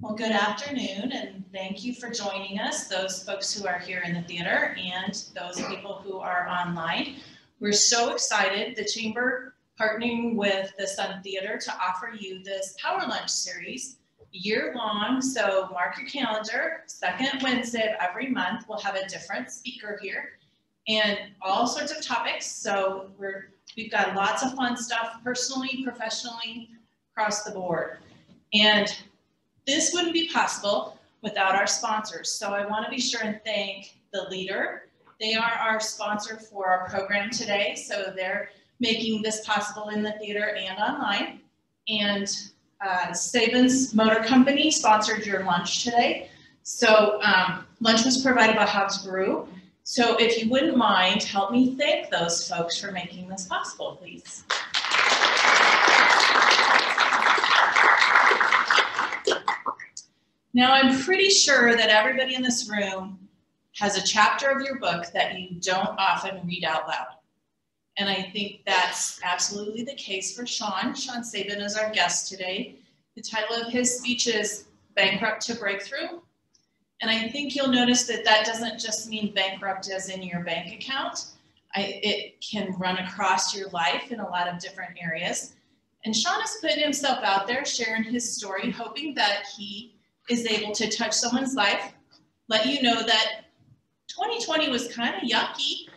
Well, good afternoon, and thank you for joining us, those folks who are here in the theater and those people who are online. We're so excited, the Chamber partnering with the Sun Theater to offer you this Power Lunch series year-long. So mark your calendar, second Wednesday of every month, we'll have a different speaker here and all sorts of topics. So we've got lots of fun stuff, personally, professionally, across the board. And this wouldn't be possible without our sponsors. So I want to be sure and thank the leader. They are our sponsor for our program today. So they're making this possible in the theater and online. And Sabin's Motor Company sponsored your lunch today. So lunch was provided by Hobbs Brew. So if you wouldn't mind, help me thank those folks for making this possible, please. Now, I'm pretty sure that everybody in this room has a chapter of your book that you don't often read out loud. And I think that's absolutely the case for Sean. Sean Sabin is our guest today. The title of his speech is Bankrupt to Breakthrough. And I think you'll notice that that doesn't just mean bankrupt as in your bank account. It can run across your life in a lot of different areas. And Sean is putting himself out there, sharing his story, hoping that he is able to touch someone's life, let you know that 2020 was kind of yucky.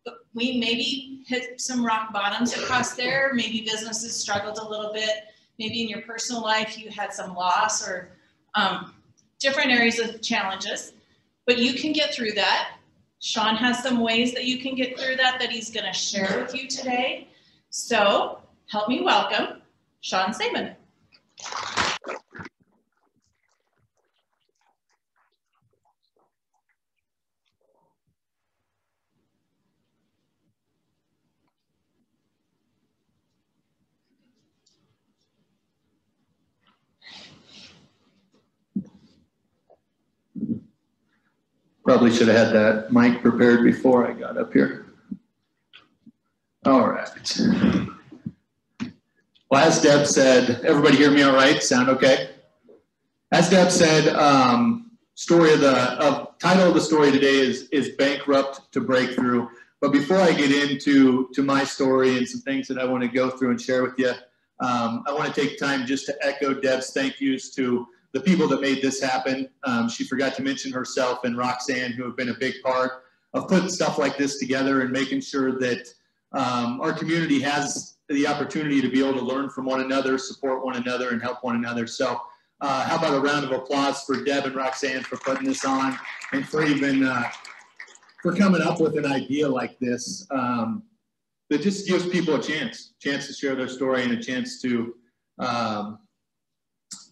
But we maybe hit some rock bottoms across there. Maybe businesses struggled a little bit. Maybe in your personal life you had some loss or different areas of challenges. But you can get through that. Sean has some ways that you can get through that he's going to share with you today. So help me welcome Sean Sabin. Probably should have had that mic prepared before I got up here. All right. Well, as Deb said, everybody hear me all right? Sound okay? As Deb said, title of the story today is Bankrupt to Breakthrough. But before I get into my story and some things that I want to go through and share with you, I want to take time just to echo Deb's thank yous to the people that made this happen. She forgot to mention herself and Roxanne, who have been a big part of putting stuff like this together and making sure that our community has the opportunity to be able to learn from one another, support one another, and help one another. So how about a round of applause for Deb and Roxanne for putting this on and for even for coming up with an idea like this that just gives people a chance to share their story and a chance to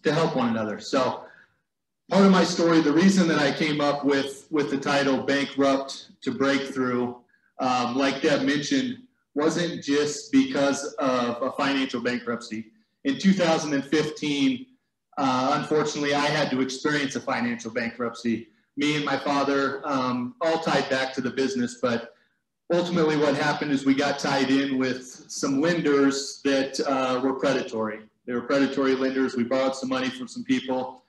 help one another. So part of my story, the reason that I came up with the title Bankrupt to Breakthrough, like Deb mentioned, wasn't just because of a financial bankruptcy. In 2015, unfortunately, I had to experience a financial bankruptcy. Me and my father, all tied back to the business, but ultimately what happened is we got tied in with some lenders that were predatory. They were predatory lenders. We borrowed some money from some people,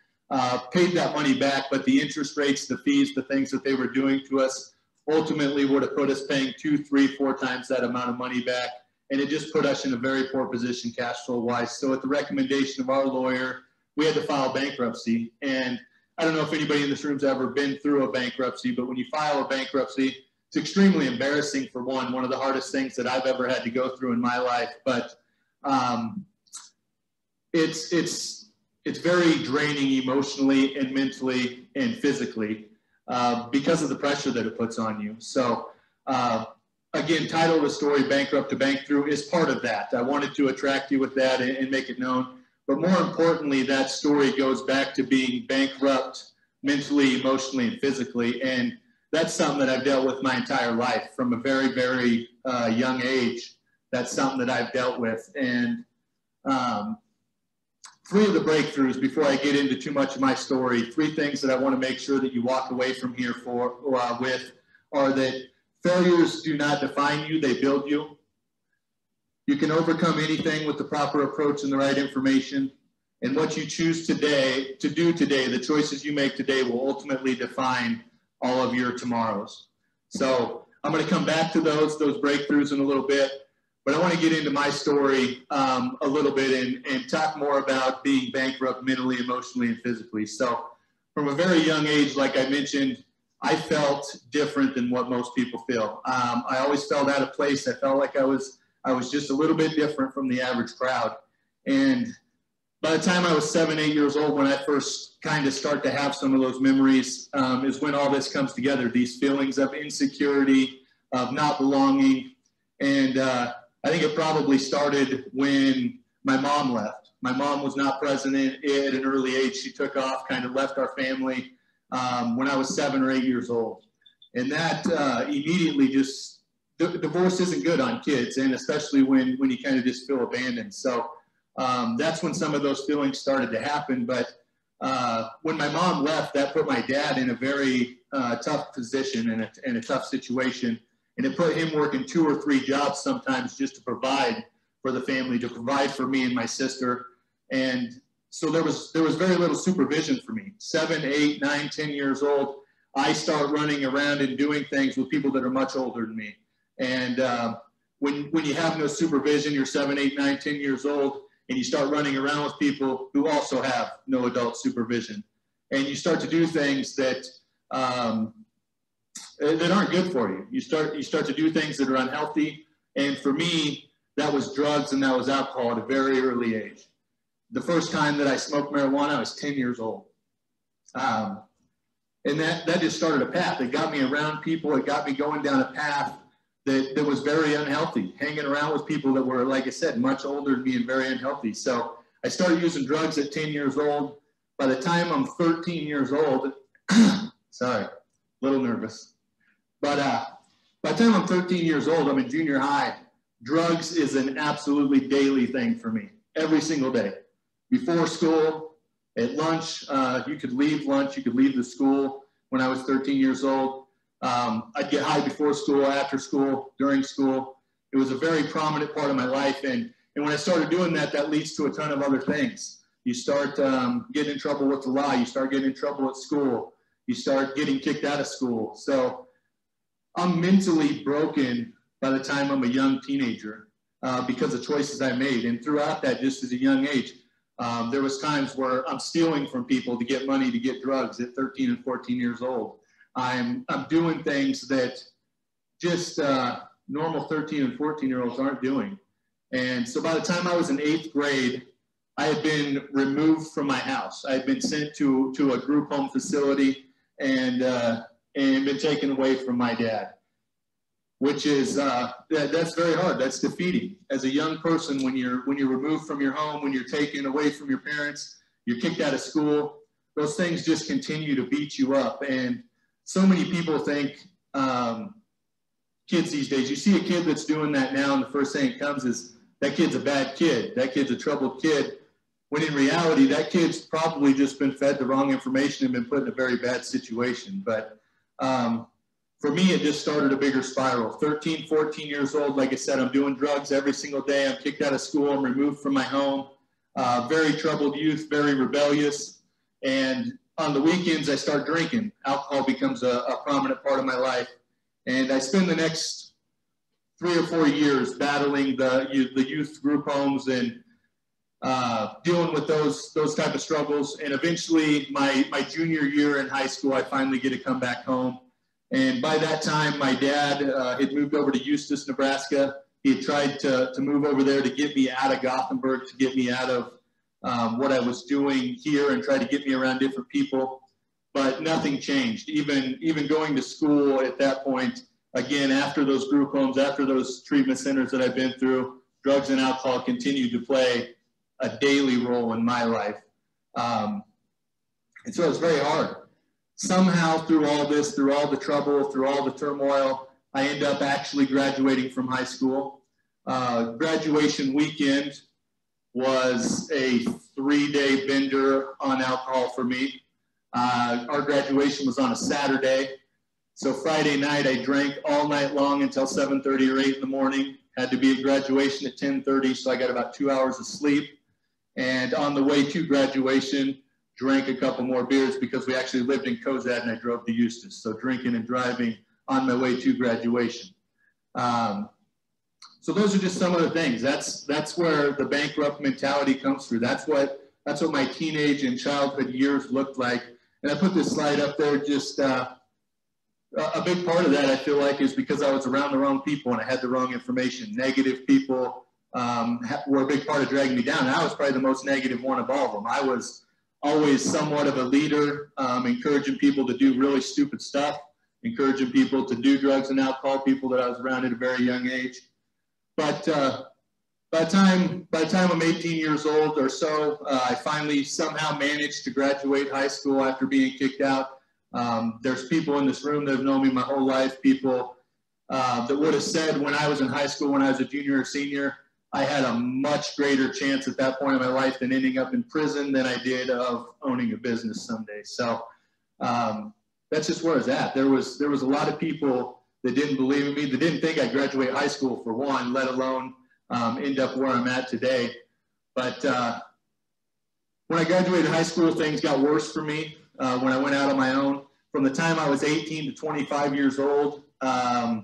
paid that money back, but the interest rates, the fees, the things that they were doing to us ultimately would have put us paying 2, 3, 4 times that amount of money back. And it just put us in a very poor position cash flow wise. So at the recommendation of our lawyer, we had to file bankruptcy. And I don't know if anybody in this room's ever been through a bankruptcy, but when you file a bankruptcy, it's extremely embarrassing for one of the hardest things that I've ever had to go through in my life. But it's very draining emotionally and mentally and physically because of the pressure that it puts on you. So again, title of the story, Bankrupt to Breakthrough, is part of that. I wanted to attract you with that and make it known. But more importantly, that story goes back to being bankrupt mentally, emotionally, and physically. And that's something that I've dealt with my entire life from a very, very young age. That's something that I've dealt with. And 3 of the breakthroughs, before I get into too much of my story, 3 things that I want to make sure that you walk away from here with are that failures do not define you, they build you. You can overcome anything with the proper approach and the right information. And what you choose today, to do today, the choices you make today will ultimately define all of your tomorrows. So I'm going to come back to those breakthroughs in a little bit, but I want to get into my story a little bit and talk more about being bankrupt mentally, emotionally, and physically. So from a very young age, like I mentioned, I felt different than what most people feel. I always felt out of place. I felt like I was just a little bit different from the average crowd. And by the time I was 7, 8 years old, when I first kind of start to have some of those memories, is when all this comes together, these feelings of insecurity, of not belonging. And I think it probably started when my mom left. My mom was not present at an early age. She took off, kind of left our family when I was 7 or 8 years old. And that immediately just, divorce isn't good on kids, and especially when you kind of just feel abandoned. So that's when some of those feelings started to happen. But when my mom left, that put my dad in a very tough position and a tough situation. And it put him working 2 or 3 jobs sometimes just to provide for the family, to provide for me and my sister. And so there was very little supervision for me. 7, 8, 9, 10 years old, I start running around and doing things with people that are much older than me. And when you have no supervision, you're 7, 8, 9, 10 years old, and you start running around with people who also have no adult supervision. And you start to do things that aren't good for you. You start to do things that are unhealthy. And for me, that was drugs and that was alcohol at a very early age. The first time that I smoked marijuana, I was 10 years old. And that just started a path. It got me around people. It got me going down a path that was very unhealthy, hanging around with people that were, like I said, much older than me and very unhealthy. So I started using drugs at 10 years old. By the time I'm 13 years old, sorry, a little nervous. But by the time I'm 13 years old, I'm in junior high. Drugs is an absolutely daily thing for me, every single day. Before school, at lunch, you could leave lunch, you could leave the school when I was 13 years old. I'd get high before school, after school, during school. It was a very prominent part of my life. And when I started doing that, that leads to a ton of other things. You start getting in trouble with the law. You start getting in trouble at school. You start getting kicked out of school. So I'm mentally broken by the time I'm a young teenager because of choices I made. And throughout that, just as a young age, there was times where I'm stealing from people to get money to get drugs at 13 and 14 years old. I'm doing things that just normal 13 and 14-year-olds aren't doing. And so by the time I was in 8th grade, I had been removed from my house. I had been sent to a group home facility and been taken away from my dad, which is, that's very hard. That's defeating. As a young person, when you're removed from your home, when you're taken away from your parents, you're kicked out of school, those things just continue to beat you up. And so many people think, kids these days, you see a kid that's doing that now, and the first thing that comes is, that kid's a bad kid. That kid's a troubled kid. When in reality, that kid's probably just been fed the wrong information and been put in a very bad situation. But for me, it just started a bigger spiral. 13, 14 years old, like I said, I'm doing drugs every single day. I'm kicked out of school. I'm removed from my home. Very troubled youth, very rebellious. And on the weekends, I start drinking. Alcohol becomes a prominent part of my life. And I spend the next 3 or 4 years battling the youth group homes and dealing with those type of struggles. And eventually, my junior year in high school, I finally get to come back home. And by that time, my dad had moved over to Eustis, Nebraska. He had tried to move over there to get me out of Gothenburg, to get me out of what I was doing here and try to get me around different people. But nothing changed. Even going to school at that point, again, after those group homes, after those treatment centers that I've been through, drugs and alcohol continued to play a daily role in my life. And so it was very hard. Somehow through all this, through all the trouble, through all the turmoil, I end up actually graduating from high school. Graduation weekend was a 3-day bender on alcohol for me. Our graduation was on a Saturday. So Friday night, I drank all night long until 7:30 or 8 in the morning. Had to be at graduation at 10:30, so I got about 2 hours of sleep. And on the way to graduation, drank a couple more beers because we actually lived in Cozad and I drove to Eustis. So drinking and driving on my way to graduation. So those are just some of the things. That's where the bankrupt mentality comes through. That's what my teenage and childhood years looked like. And I put this slide up there. Just a big part of that, I feel like, is because I was around the wrong people and I had the wrong information. Negative people were a big part of dragging me down. And I was probably the most negative one of all of them. I was always somewhat of a leader, encouraging people to do really stupid stuff, encouraging people to do drugs and alcohol, people that I was around at a very young age. But by the time I'm 18 years old or so, I finally somehow managed to graduate high school after being kicked out. There's people in this room that have known me my whole life, people that would have said when I was in high school, when I was a junior or senior, I had a much greater chance at that point in my life than ending up in prison than I did of owning a business someday. So that's just where I was at. There was a lot of people that didn't believe in me, that didn't think I'd graduate high school for one, let alone end up where I'm at today. But when I graduated high school, things got worse for me when I went out on my own. From the time I was 18 to 25 years old, I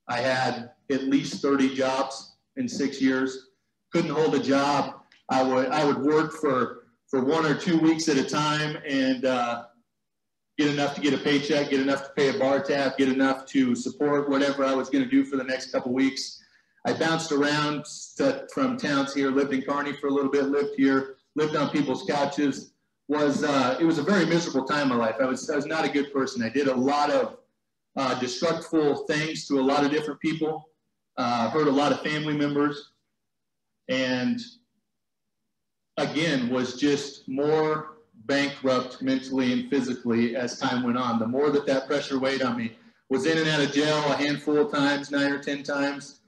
had at least 30 jobs in 6 years. Couldn't hold a job. I would work for 1 or 2 weeks at a time and get enough to get a paycheck, get enough to pay a bar tab, get enough to support whatever I was going to do for the next couple weeks. I bounced around from towns here, lived in Kearney for a little bit, lived here, lived on people's couches. It was a very miserable time in my life. I was not a good person. I did a lot of destructive things to a lot of different people, hurt a lot of family members, and again, was just more bankrupt mentally and physically as time went on. The more that pressure weighed on me. Was in and out of jail a handful of times, 9 or 10 times.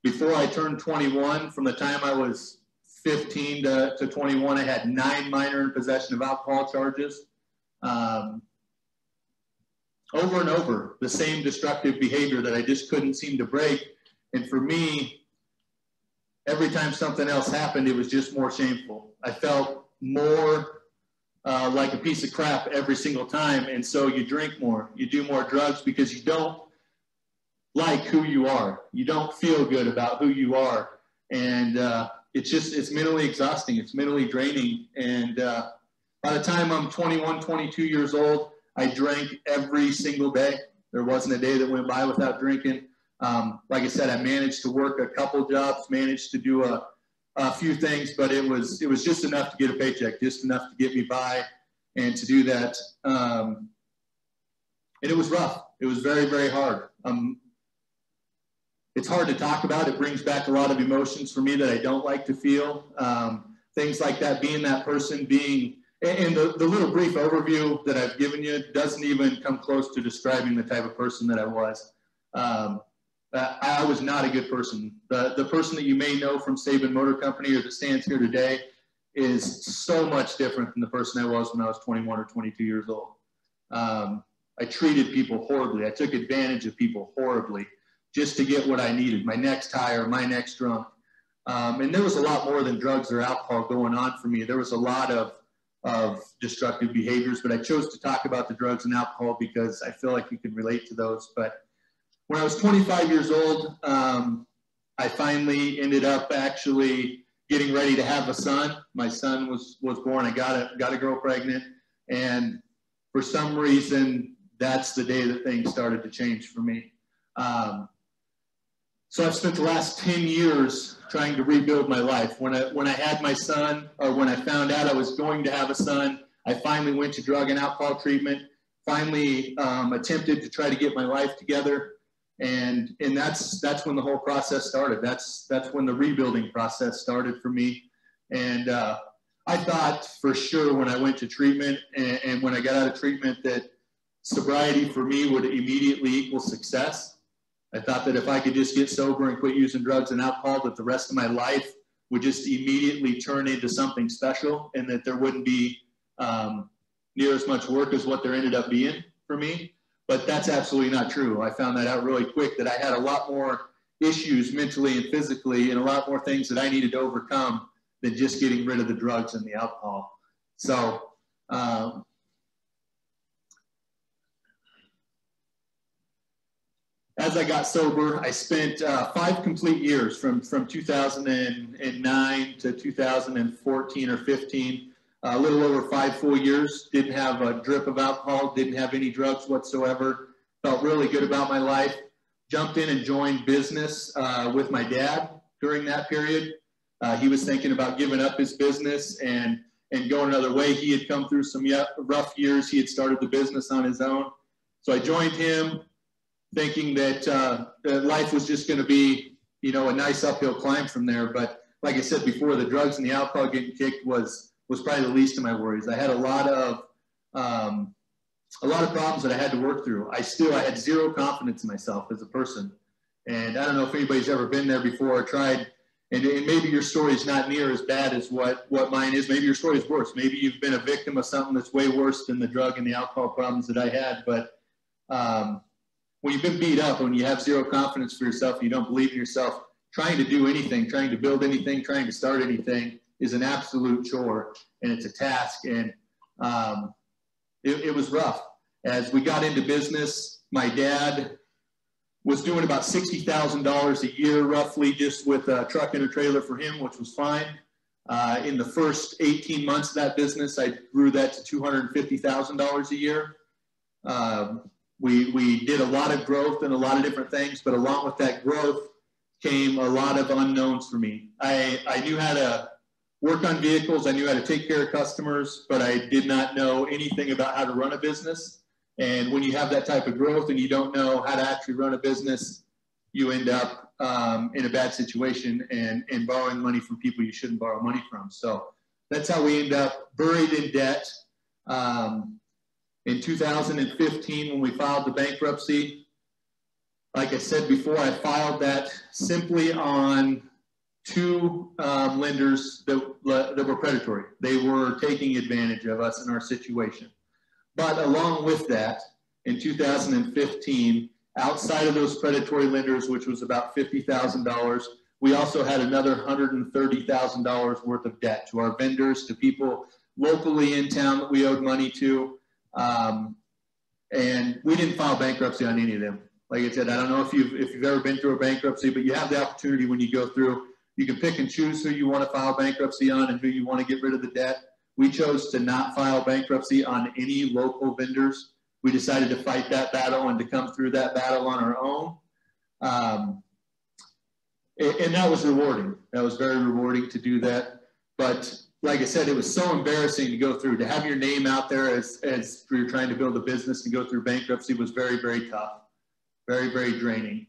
Before I turned 21, from the time I was 15 to 21, I had 9 minor in possession of alcohol charges. Over and over, the same destructive behavior that I just couldn't seem to break. And for me, every time something else happened, it was just more shameful. I felt more like a piece of crap every single time. And so you drink more, you do more drugs because you don't like who you are. You don't feel good about who you are. And it's mentally exhausting. It's mentally draining. And by the time I'm 21, 22 years old, I drank every single day. There wasn't a day that went by without drinking. Like I said, I managed to work a couple jobs, managed to do a few things, but it was just enough to get a paycheck, just enough to get me by and to do that. And it was rough. It was very, very hard. It's hard to talk about. It brings back a lot of emotions for me that I don't like to feel. Things like that, being that person, and the little brief overview that I've given you doesn't even come close to describing the type of person that I was. I was not a good person. The person that you may know from Sabin Motor Company or that stands here today is so much different than the person I was when I was 21 or 22 years old. I treated people horribly. I took advantage of people horribly just to get what I needed, my next high or my next drunk. And there was a lot more than drugs or alcohol going on for me. There was a lot of destructive behaviors, but I chose to talk about the drugs and alcohol because I feel like you can relate to those. But when I was 25 years old, I finally ended up actually getting ready to have a son. My son was born. I got a girl pregnant, and for some reason, that's the day that things started to change for me. So I've spent the last 10 years trying to rebuild my life. When I had my son, or when I found out I was going to have a son, I finally went to drug and alcohol treatment, finally attempted to try to get my life together. And that's when the whole process started. That's when the rebuilding process started for me. And I thought for sure when I went to treatment and when I got out of treatment that sobriety for me would immediately equal success. I thought that if I could just get sober and quit using drugs and alcohol, that the rest of my life would just immediately turn into something special and that there wouldn't be near as much work as what there ended up being for me. But that's absolutely not true. I found that out really quick, that I had a lot more issues mentally and physically and a lot more things that I needed to overcome than just getting rid of the drugs and the alcohol. So, as I got sober, I spent 5 complete years from 2009 to 2014 or 15, a little over 5 full years. Didn't have a drip of alcohol, didn't have any drugs whatsoever. Felt really good about my life. Jumped in and joined business with my dad during that period. He was thinking about giving up his business and going another way. He had come through some rough years. He had started the business on his own. So I joined him, thinking that life was just going to be, you know, a nice uphill climb from there. But like I said before, the drugs and the alcohol getting kicked was probably the least of my worries. I had a lot of problems that I had to work through. I had zero confidence in myself as a person. And I don't know if anybody's ever been there before or tried, and maybe your story is not near as bad as what mine is. Maybe your story is worse. Maybe you've been a victim of something that's way worse than the drug and the alcohol problems that I had. But when you've been beat up, when you have zero confidence for yourself, and you don't believe in yourself, trying to do anything, trying to build anything, trying to start anything is an absolute chore, and it's a task. And it was rough. As we got into business, my dad was doing about $60,000 a year, roughly, just with a truck and a trailer for him, which was fine. In the first 18 months of that business, I grew that to $250,000 a year. We did a lot of growth and a lot of different things, but along with that growth came a lot of unknowns for me. I knew how to work on vehicles, I knew how to take care of customers, but I did not know anything about how to run a business. And when you have that type of growth and you don't know how to actually run a business, you end up in a bad situation and borrowing money from people you shouldn't borrow money from. So that's how we end up buried in debt. In 2015, when we filed the bankruptcy, like I said before, I filed that simply on 2 lenders that were predatory. They were taking advantage of us in our situation. But along with that, in 2015, outside of those predatory lenders, which was about $50,000, we also had another $130,000 worth of debt to our vendors, to people locally in town that we owed money to. And we didn't file bankruptcy on any of them. Like I said, I don't know if you've ever been through a bankruptcy, but you have the opportunity when you go through, you can pick and choose who you want to file bankruptcy on and who you want to get rid of the debt. We chose to not file bankruptcy on any local vendors. We decided to fight that battle and to come through that battle on our own. And that was rewarding. That was very rewarding to do that. But like I said, it was so embarrassing to go through. To have your name out there as you're trying to build a business and go through bankruptcy was very, very tough. Very, very draining.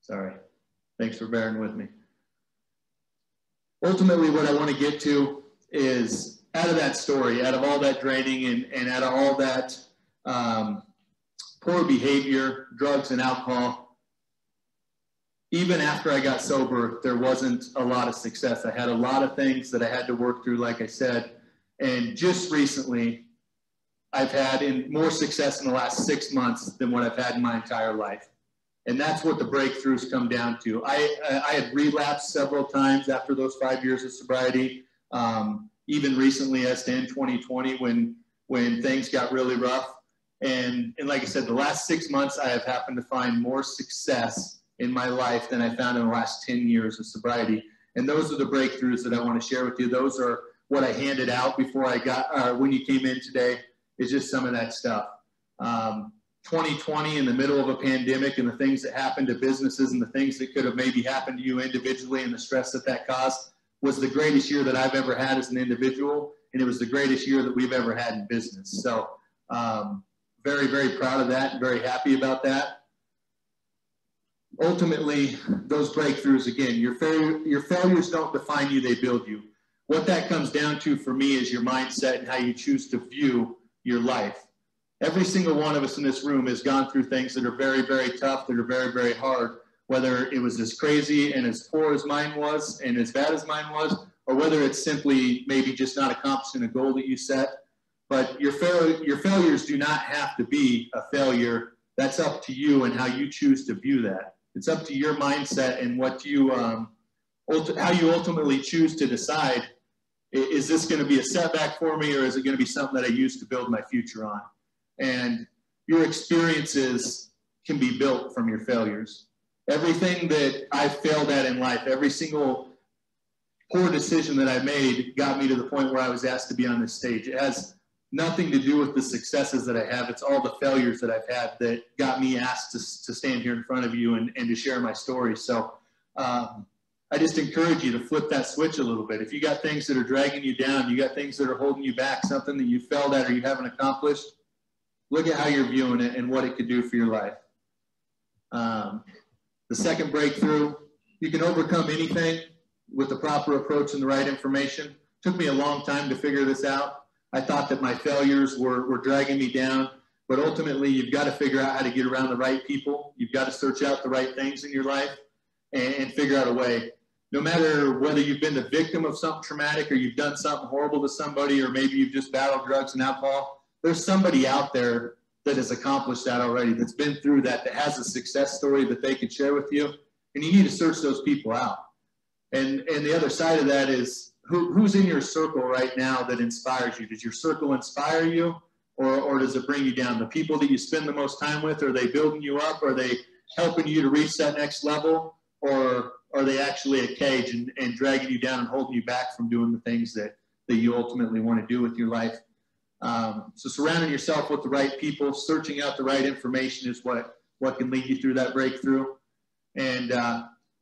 Sorry. Thanks for bearing with me. Ultimately, what I want to get to is, out of that story, out of all that draining and out of all that poor behavior, drugs and alcohol, even after I got sober, there wasn't a lot of success. I had a lot of things that I had to work through, like I said. And just recently, I've had more success in the last 6 months than what I've had in my entire life. And that's what the breakthroughs come down to. I had relapsed several times after those 5 years of sobriety, even recently as to in 2020 when things got really rough. And like I said, the last 6 months I have happened to find more success in my life than I found in the last 10 years of sobriety. And those are the breakthroughs that I want to share with you. Those are what I handed out before I got, when you came in today, is just some of that stuff. 2020, in the middle of a pandemic, and the things that happened to businesses and the things that could have maybe happened to you individually and the stress that caused, was the greatest year that I've ever had as an individual, and it was the greatest year that we've ever had in business. So very, very proud of that and very happy about that. Ultimately, those breakthroughs, again, your failures don't define you, they build you. What that comes down to for me is your mindset and how you choose to view your life. Every single one of us in this room has gone through things that are very, very tough, that are very, very hard, whether it was as crazy and as poor as mine was and as bad as mine was, or whether it's simply maybe just not accomplishing a goal that you set. But your failures do not have to be a failure. That's up to you and how you choose to view that. It's up to your mindset and what you, how you ultimately choose to decide, is this going to be a setback for me, or is it going to be something that I use to build my future on? And your experiences can be built from your failures. Everything that I failed at in life, every single poor decision that I made got me to the point where I was asked to be on this stage. It has nothing to do with the successes that I have. It's all the failures that I've had that got me asked to stand here in front of you and to share my story. So I just encourage you to flip that switch a little bit. If you got things that are dragging you down, you got things that are holding you back, something that you failed at or you haven't accomplished, look at how you're viewing it and what it could do for your life. The second breakthrough, you can overcome anything with the proper approach and the right information. It took me a long time to figure this out. I thought that my failures were dragging me down, but ultimately you've got to figure out how to get around the right people. You've got to search out the right things in your life and figure out a way. No matter whether you've been the victim of something traumatic or you've done something horrible to somebody, or maybe you've just battled drugs and alcohol, there's somebody out there that has accomplished that already, that's been through that, that has a success story that they could share with you. And you need to search those people out. And the other side of that is who's in your circle right now that inspires you? Does your circle inspire you, or does it bring you down? The people that you spend the most time with, are they building you up? Are they helping you to reach that next level? Or are they actually a cage and dragging you down and holding you back from doing the things that you ultimately want to do with your life? So surrounding yourself with the right people, searching out the right information is what can lead you through that breakthrough. And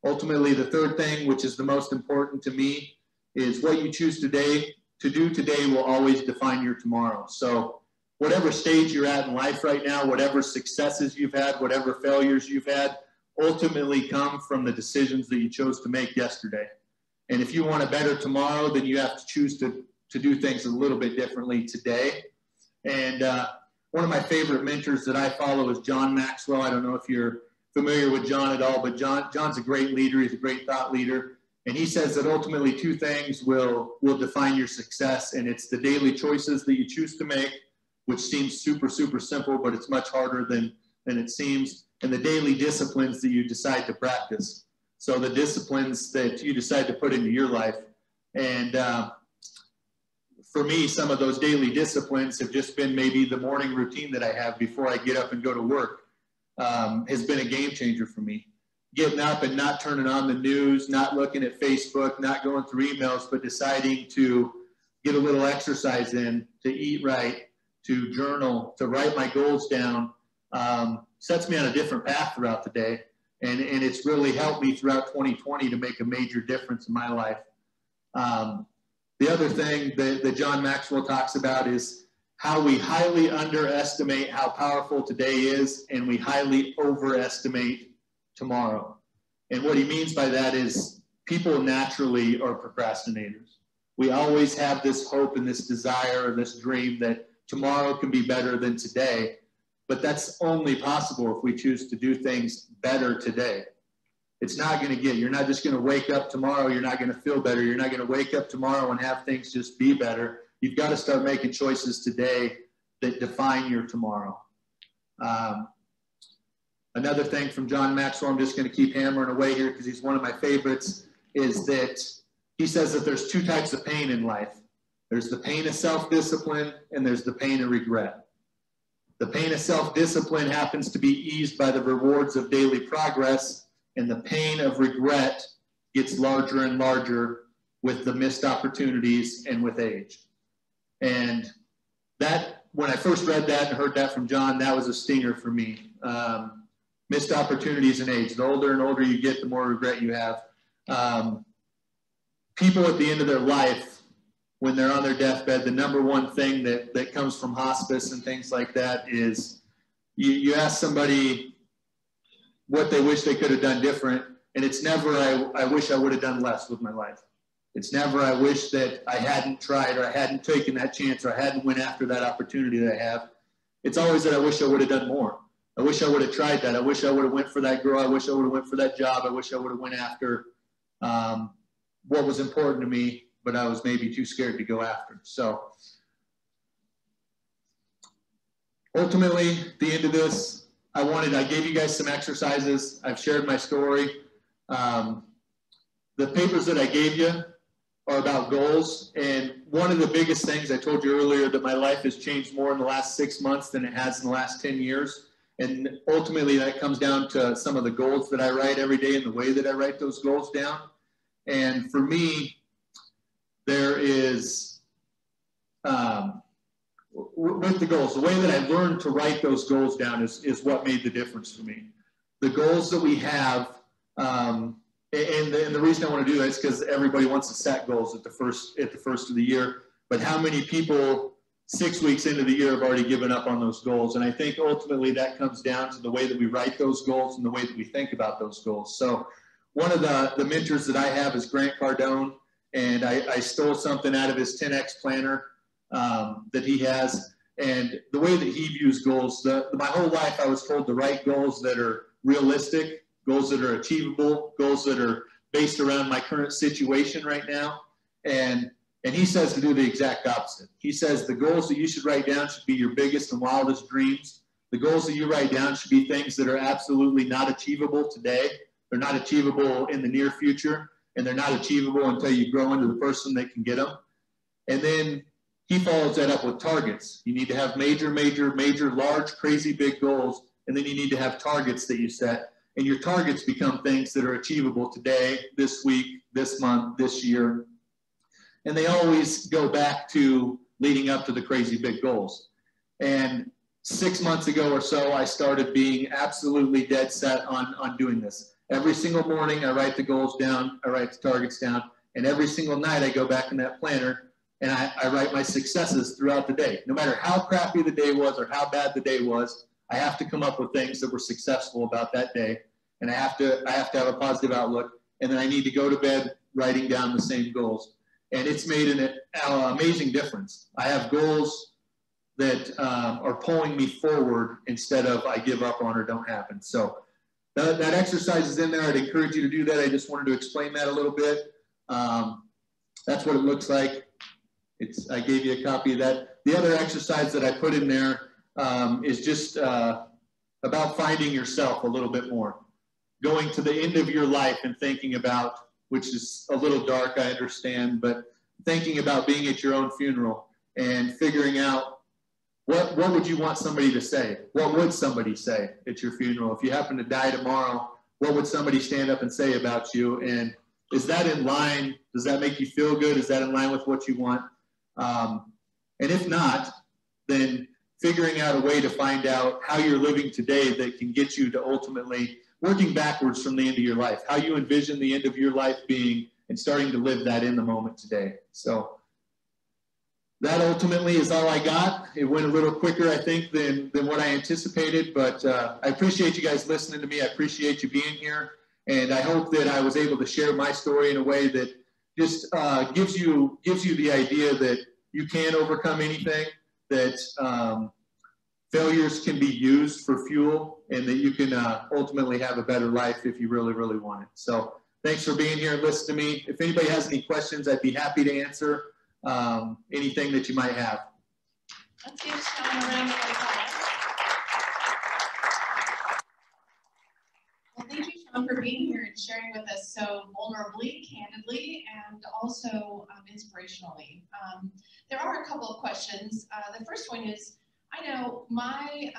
ultimately, the third thing, which is the most important to me, is what you choose to do today will always define your tomorrow. So whatever stage you're at in life right now, whatever successes you've had, whatever failures you've had, ultimately come from the decisions that you chose to make yesterday. And if you want a better tomorrow, then you have to choose to do things a little bit differently today. And one of my favorite mentors that I follow is John Maxwell. I don't know if you're familiar with John at all, but John's a great leader. He's a great thought leader. And he says that ultimately two things will define your success. And it's the daily choices that you choose to make, which seems super, super simple, but it's much harder than it seems. And the daily disciplines that you decide to practice. So the disciplines that you decide to put into your life. And for me, some of those daily disciplines have just been maybe the morning routine that I have before I get up and go to work. Has been a game changer for me. Getting up and not turning on the news, not looking at Facebook, not going through emails, but deciding to get a little exercise in, to eat right, to journal, to write my goals down, sets me on a different path throughout the day. And it's really helped me throughout 2020 to make a major difference in my life. The other thing that John Maxwell talks about is how we highly underestimate how powerful today is, and we highly overestimate tomorrow. And what he means by that is people naturally are procrastinators. We always have this hope and this desire, this dream that tomorrow can be better than today, but that's only possible if we choose to do things better today. It's not going to you're not just going to wake up tomorrow, you're not going to feel better, you're not going to wake up tomorrow and have things just be better. You've got to start making choices today that define your tomorrow. Another thing from John Maxwell, I'm just going to keep hammering away here because he's one of my favorites, is that he says that there's two types of pain in life. There's the pain of self-discipline and there's the pain of regret. The pain of self-discipline happens to be eased by the rewards of daily progress, and the pain of regret gets larger and larger with the missed opportunities and with age. And that, when I first read that and heard that from John, that was a stinger for me. Missed opportunities and age. The older and older you get, the more regret you have. People at the end of their life, when they're on their deathbed, the number one thing that comes from hospice and things like that is you ask somebody what they wish they could have done different, and it's never, I wish I would have done less with my life. It's never, I wish that I hadn't tried or I hadn't taken that chance or I hadn't went after that opportunity that I have. It's always that I wish I would have done more. I wish I would have tried that. I wish I would have went for that girl. I wish I would have went for that job. I wish I would have went after what was important to me, but I was maybe too scared to go after. So ultimately, at the end of this, I gave you guys some exercises. I've shared my story. The papers that I gave you are about goals. And one of the biggest things I told you earlier, that my life has changed more in the last 6 months than it has in the last 10 years. And ultimately that comes down to some of the goals that I write every day and the way that I write those goals down. And for me, there is, with the goals, the way that I learned to write those goals down is what made the difference for me. The goals that we have, and the reason I want to do that is because everybody wants to set goals at the first of the year, but how many people 6 weeks into the year have already given up on those goals? And I think ultimately that comes down to the way that we write those goals and the way that we think about those goals. So one of the mentors that I have is Grant Cardone, and I stole something out of his 10X planner that he has. And the way that he views goals, my whole life I was told to write goals that are realistic, goals that are achievable, goals that are based around my current situation right now. And he says to do the exact opposite. He says the goals that you should write down should be your biggest and wildest dreams. The goals that you write down should be things that are absolutely not achievable today. They're not achievable in the near future, and they're not achievable until you grow into the person that can get them. And then he follows that up with targets. You need to have major, large, crazy big goals, and then you need to have targets that you set. And your targets become things that are achievable today, this week, this month, this year. And they always go back to leading up to the crazy big goals. And 6 months ago or so, I started being absolutely dead set on doing this. Every single morning, I write the goals down, I write the targets down, and every single night I go back in that planner and I write my successes throughout the day. No matter how crappy the day was or how bad the day was, I have to come up with things that were successful about that day. And I have to have a positive outlook. And then I need to go to bed writing down the same goals. And it's made an amazing difference. I have goals that are pulling me forward instead of I give up on or don't happen. So that exercise is in there. I'd encourage you to do that. I just wanted to explain that a little bit. That's what it looks like. I gave you a copy of that. The other exercise that I put in there is just about finding yourself a little bit more. Going to the end of your life and thinking about, which is a little dark, I understand, but thinking about being at your own funeral and figuring out what would you want somebody to say? What would somebody say at your funeral? If you happen to die tomorrow, what would somebody stand up and say about you? And is that in line? Does that make you feel good? Is that in line with what you want? And if not, then figuring out a way to find out how you're living today that can get you to ultimately working backwards from the end of your life, how you envision the end of your life being and starting to live that in the moment today. So that ultimately is all I got. It went a little quicker, I think, than what I anticipated, but I appreciate you guys listening to me. I appreciate you being here, and I hope that I was able to share my story in a way that just gives you the idea that you can overcome anything, that failures can be used for fuel, and that you can ultimately have a better life if you really, really want it. So thanks for being here and listening to me. If anybody has any questions, I'd be happy to answer anything that you might have. Let's give Sean a round of applause. Well, thank you, Sean, for being here and sharing with us so vulnerably, candidly, and also inspirationally. There are a couple of questions. The first one is, I know my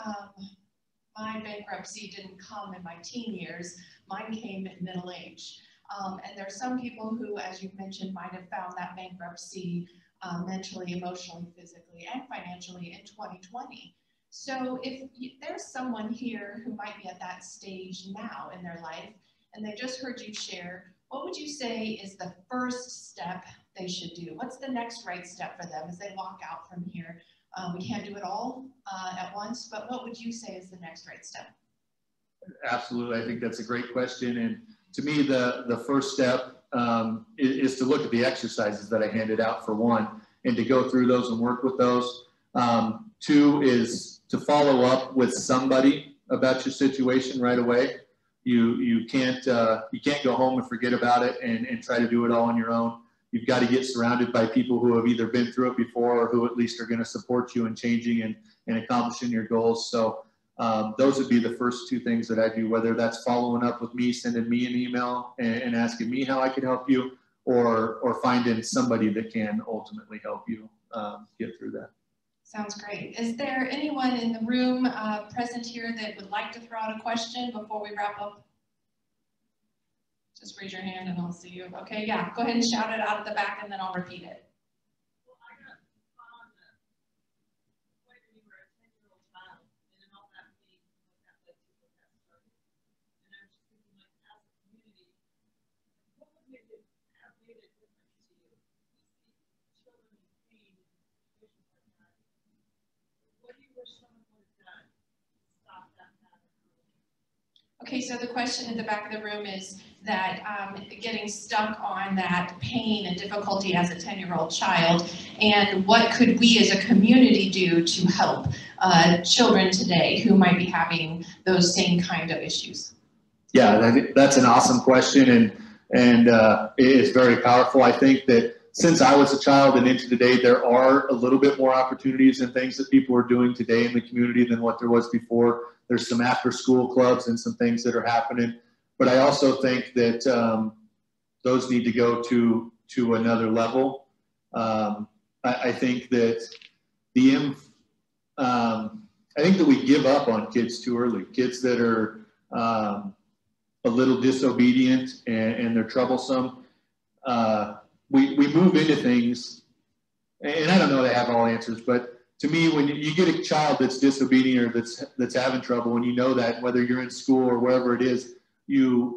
bankruptcy didn't come in my teen years. Mine came at middle age. And there are some people who, as you've mentioned, might have found that bankruptcy mentally, emotionally, physically, and financially in 2020. So if there's someone here who might be at that stage now in their life, and they just heard you share, what would you say is the first step they should do? What's the next right step for them as they walk out from here? We can't do it all at once, but what would you say is the next right step? Absolutely. I think that's a great question. And to me, the first step is to look at the exercises that I handed out, for one, and to go through those and work with those. Two is to follow up with somebody about your situation right away. You can't go home and forget about it and try to do it all on your own. You've got to get surrounded by people who have either been through it before or who at least are going to support you in changing and accomplishing your goals. So those would be the first two things that I do, whether that's following up with me, sending me an email and asking me how I can help you, or finding somebody that can ultimately help you get through that. Sounds great. Is there anyone in the room present here that would like to throw out a question before we wrap up? Just raise your hand and I'll see you. Okay, yeah, go ahead and shout it out at the back and then I'll repeat it. Okay, so the question at the back of the room is that getting stuck on that pain and difficulty as a 10-year-old child, and what could we as a community do to help children today who might be having those same kind of issues? Yeah, that's an awesome question, and it's very powerful. I think that since I was a child and into today, there are a little bit more opportunities and things that people are doing today in the community than what there was before. There's some after-school clubs and some things that are happening. But I also think that those need to go to another level. I think that I think that we give up on kids too early. Kids that are a little disobedient and they're troublesome. We move into things, and I don't know they have all answers, but to me, when you get a child that's disobedient or that's having trouble, and you know that, whether you're in school or wherever it is,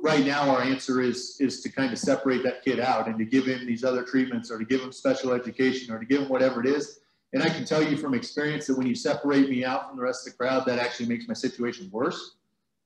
right now our answer is to kind of separate that kid out and to give him these other treatments, or to give him special education, or to give him whatever it is. And I can tell you from experience that when you separate me out from the rest of the crowd, that actually makes my situation worse.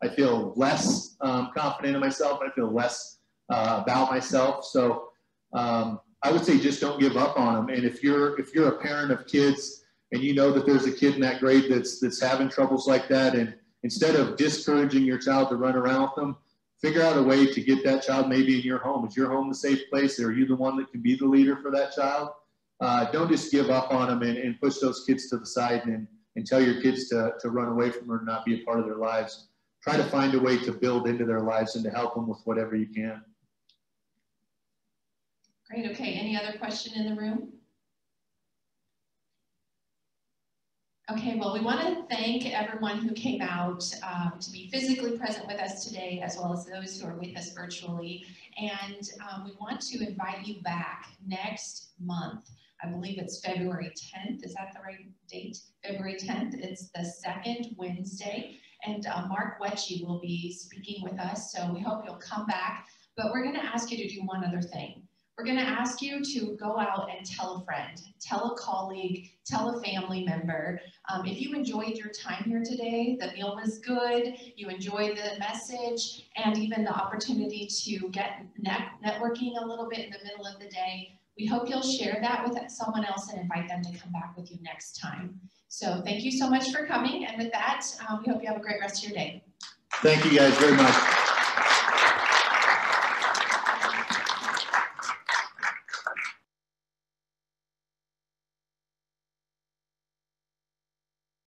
I feel less confident in myself. I feel less about myself. So I would say just don't give up on them. And if you're a parent of kids and you know that there's a kid in that grade that's having troubles like that, and instead of discouraging your child to run around with them, figure out a way to get that child maybe in your home. Is your home a safe place? Are you the one that can be the leader for that child? Don't just give up on them and push those kids to the side and tell your kids to run away from them or not be a part of their lives. Try to find a way to build into their lives and to help them with whatever you can. Great, okay, any other question in the room? Okay, well, we want to thank everyone who came out to be physically present with us today, as well as those who are with us virtually. And we want to invite you back next month. I believe it's February 10th. Is that the right date? February 10th. It's the second Wednesday. And Mark Wetchy will be speaking with us. So we hope you'll come back. But we're going to ask you to do one other thing. We're going to ask you to go out and tell a friend, tell a colleague, tell a family member. If you enjoyed your time here today, the meal was good, you enjoyed the message, and even the opportunity to get networking a little bit in the middle of the day, we hope you'll share that with someone else and invite them to come back with you next time. So thank you so much for coming. And with that, we hope you have a great rest of your day. Thank you guys very much.